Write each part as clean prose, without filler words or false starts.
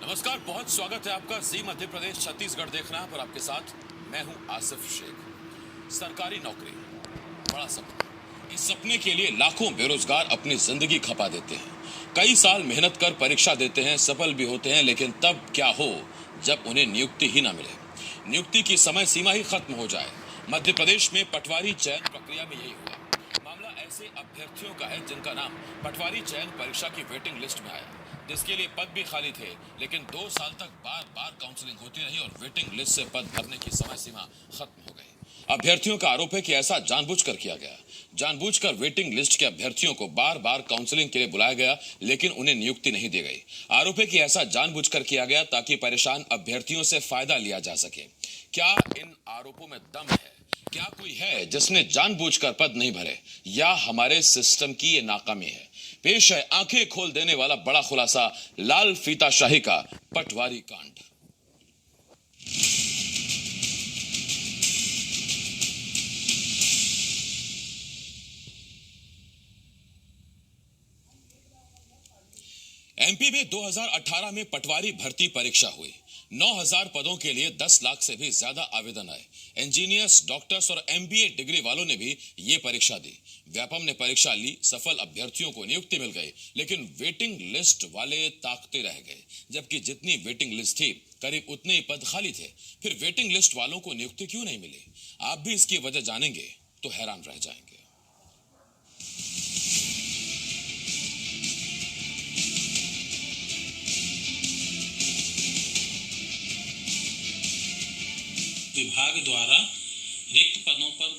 नमस्कार, बहुत स्वागत है आपका जी मध्य प्रदेश छत्तीसगढ़ देखना पर आपके साथ मैं हूं आसिफ शेख। सरकारी नौकरी, बड़ा सपना। इस सपने के लिए लाखों बेरोजगार अपनी जिंदगी खपा देते हैं। कई साल मेहनत कर परीक्षा देते हैं, सफल भी होते हैं, लेकिन तब क्या हो जब उन्हें नियुक्ति ही ना मिले। नियुक्ति की समय सीमा ही खत्म हो जाए। मध्य प्रदेश में पटवारी चयन प्रक्रिया में यही हुआ। मामला ऐसे अभ्यर्थियों का है जिनका नाम पटवारी चयन परीक्षा की वेटिंग लिस्ट में आया, जिसके लिए पद भी खाली थे, लेकिन 2 साल तक बार बार काउंसलिंग होती रही और वेटिंग लिस्ट से पद भरने की समय सीमा खत्म हो गई। अभ्यर्थियों का आरोप है कि ऐसा जानबूझकर किया गया। जानबूझकर वेटिंग लिस्ट के अभ्यर्थियों को बार बार काउंसलिंग के लिए बुलाया गया, लेकिन उन्हें नियुक्ति नहीं दी गई। आरोप है कि ऐसा जानबूझकर किया गया ताकि परेशान अभ्यर्थियों से फायदा लिया जा सके। क्या इन आरोपों में दम है? क्या कोई है जिसने जानबूझकर पद नहीं भरे, या हमारे सिस्टम की ये नाकामी है? पेश है आंखें खोल देने वाला बड़ा खुलासा, लाल फीताशाही का पटवारी कांड। एमपी में 2018 में पटवारी भर्ती परीक्षा हुई। 9000 पदों के लिए 10 लाख से भी ज्यादा आवेदन आए। इंजीनियर्स, डॉक्टर्स और एमबीए डिग्री वालों ने भी ये परीक्षा दी। व्यापम ने परीक्षा ली, सफल अभ्यर्थियों को नियुक्ति मिल गई, लेकिन वेटिंग लिस्ट वाले ताकते रह गए। जबकि जितनी वेटिंग लिस्ट थी, करीब उतने ही पद खाली थे। फिर वेटिंग लिस्ट वालों को नियुक्ति क्यों नहीं मिली? आप भी इसकी वजह जानेंगे तो हैरान रह जाएंगे। विभाग द्वारा रिक्त पदों पर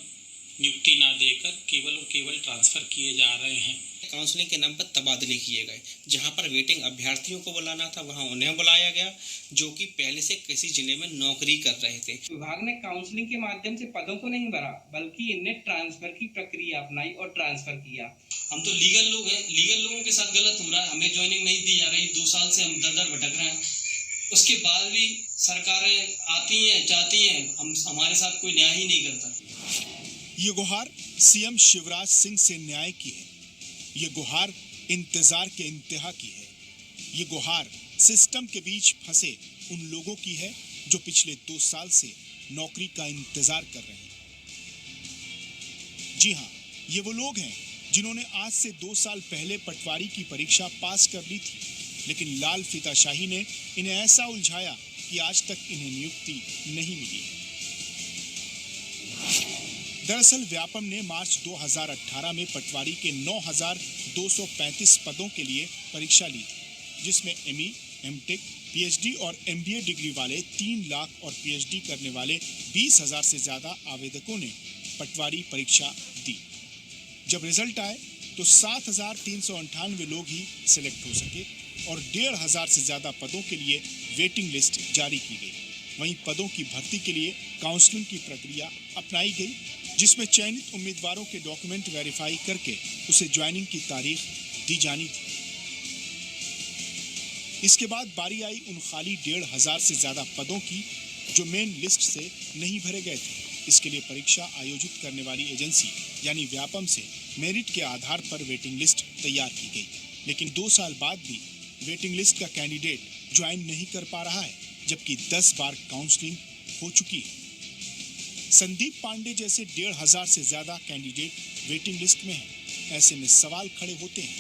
नियुक्ति न देकर केवल और केवल ट्रांसफर किए जा रहे हैं। काउंसलिंग के नाम पर तबादले किए गए। जहां पर वेटिंग अभ्यर्थियों को बुलाना था वहां उन्हें बुलाया गया, जो कि पहले से किसी जिले में नौकरी कर रहे थे। विभाग ने काउंसलिंग के माध्यम से पदों को नहीं भरा, बल्कि इन्हें ट्रांसफर की प्रक्रिया अपनाई और ट्रांसफर किया। हम तो लीगल लोग हैं, लीगल लोगों के साथ गलत हो रहा है। हमें ज्वाइनिंग नहीं दी जा रही, 2 साल से हम दर भटक रहे हैं। उसके बाद भी सरकारें आती हैं, चाहती हैं, हमारे साथ कोई न्याय ही नहीं करता। ये गुहार सीएम शिवराज सिंह से न्याय की है। ये गुहार इंतजार के इंतहा की है। ये गुहार सिस्टम के बीच फंसे उन लोगों की है जो पिछले 2 साल से नौकरी का इंतजार कर रहे हैं। जी हाँ, ये वो लोग हैं जिन्होंने आज से 2 साल पहले पटवारी की परीक्षा पास कर ली थी, लेकिन लाल फीताशाही ने इन्हें ऐसा उलझाया कि आज तक इन्हें नियुक्ति नहीं मिली। दरअसल व्यापम ने मार्च 2018 में पटवारी के 9235 पदों के लिए परीक्षा ली थी, जिसमें एमई, एमटेक, पीएचडी और एमबीए डिग्री वाले 3 लाख और पीएचडी करने वाले 20,000 से ज्यादा आवेदकों ने पटवारी परीक्षा दी। जब रिजल्ट आए तो 7,398 लोग ही सिलेक्ट हो सके और 1,500 से ज्यादा पदों के लिए वेटिंग लिस्ट जारी की गई। वहीं पदों की भर्ती के लिए काउंसलिंग की प्रक्रिया अपनाई गई, जिसमें चयनित उम्मीदवारों के डॉक्यूमेंट वेरीफाई करके उसे ज्वाइनिंग की तारीख दी जानी थी। इसके बाद बारी आई उन खाली 1,500 से ज्यादा पदों की जो मेन लिस्ट से नहीं भरे गए थे। इसके लिए परीक्षा आयोजित करने वाली एजेंसी यानी व्यापम से मेरिट के आधार पर वेटिंग लिस्ट तैयार की गई, लेकिन 2 साल बाद भी वेटिंग लिस्ट का कैंडिडेट ज्वाइन नहीं कर पा रहा है, जबकि 10 बार काउंसलिंग हो चुकी है। संदीप पांडे जैसे 1,500 से ज्यादा कैंडिडेट वेटिंग लिस्ट में हैं। ऐसे में सवाल खड़े होते हैं,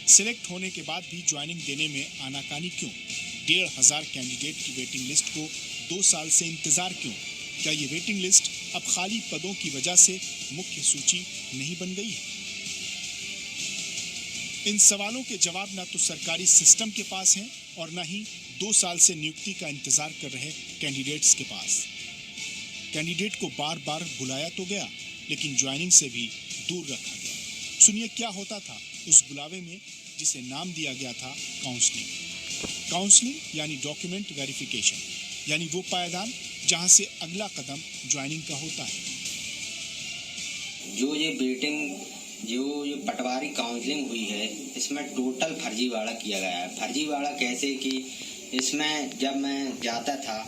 सिलेक्ट होने के बाद भी ज्वाइनिंग देने में आनाकानी क्यों? 1,500 कैंडिडेट की वेटिंग लिस्ट को 2 साल से इंतजार क्यों? क्या ये वेटिंग लिस्ट अब खाली पदों की वजह से मुख्य सूची नहीं बन गई है? इन सवालों के जवाब ना तो सरकारी सिस्टम के पास हैं और ना ही 2 साल से नियुक्ति का इंतजार कर रहे कैंडिडेट्स के पास। कैंडिडेट को बार बार बुलाया तो गया, लेकिन ज्वाइनिंग से भी दूर रखा गया। सुनिए क्या होता था उस बुलावे में, जिसे नाम दिया गया था काउंसलिंग। काउंसलिंग यानी डॉक्यूमेंट वेरिफिकेशन, यानी वो पायदान जहां से अगला कदम ज्वाइनिंग का होता है। जो ये पटवारी काउंसलिंग हुई है, इसमें टोटल फर्जीवाड़ा किया गया है। फर्जीवाड़ा कैसे कि इसमें जब मैं जाता था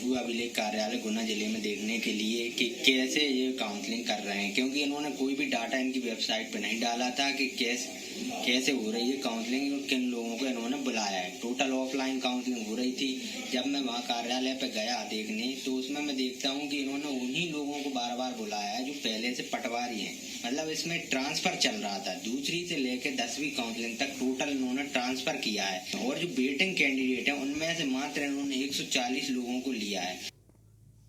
भू अभिलेख कार्यालय गुना जिले में देखने के लिए कि कैसे ये काउंसलिंग कर रहे हैं, क्योंकि इन्होंने कोई भी डाटा इनकी वेबसाइट पे नहीं डाला था कि कैसे हो रही है काउंसलिंग और किन लोगों को इन्होंने बुलाया है। टोटल ऑफलाइन काउंसलिंग हो रही थी। जब मैं वहाँ कार्यालय पे गया देखने तो उसमें मैं देखता हूँ कि इन्होंने उन्हीं लोगों को बार बार बुलाया है जो पहले से पटवारी हैं। मतलब इसमें ट्रांसफर चल रहा था। दूसरी से लेकर 10वीं काउंसलिंग तक टोटल इन्होंने ट्रांसफर किया है और जो वेटिंग कैंडिडेट है उनमें से मात्र इन्होंने 140 लोगों को लिया है।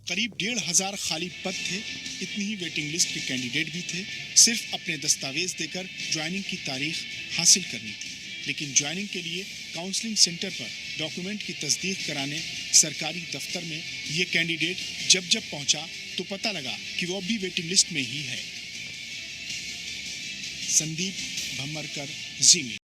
करीब 1,500 खाली पद थे। इतनी ही वेटिंग लिस्ट के कैंडिडेट भी थे। सिर्फ अपने दस्तावेज देकर ज्वाइनिंग की तारीख हासिल करनी थी। लेकिन ज्वाइनिंग के लिए काउंसलिंग सेंटर पर डॉक्यूमेंट की तस्दीक कराने सरकारी दफ्तर में ये कैंडिडेट जब पहुंचा तो पता लगा कि वो अब भी वेटिंग लिस्ट में ही है। संदीप भम्मरकर, जी मीडिया।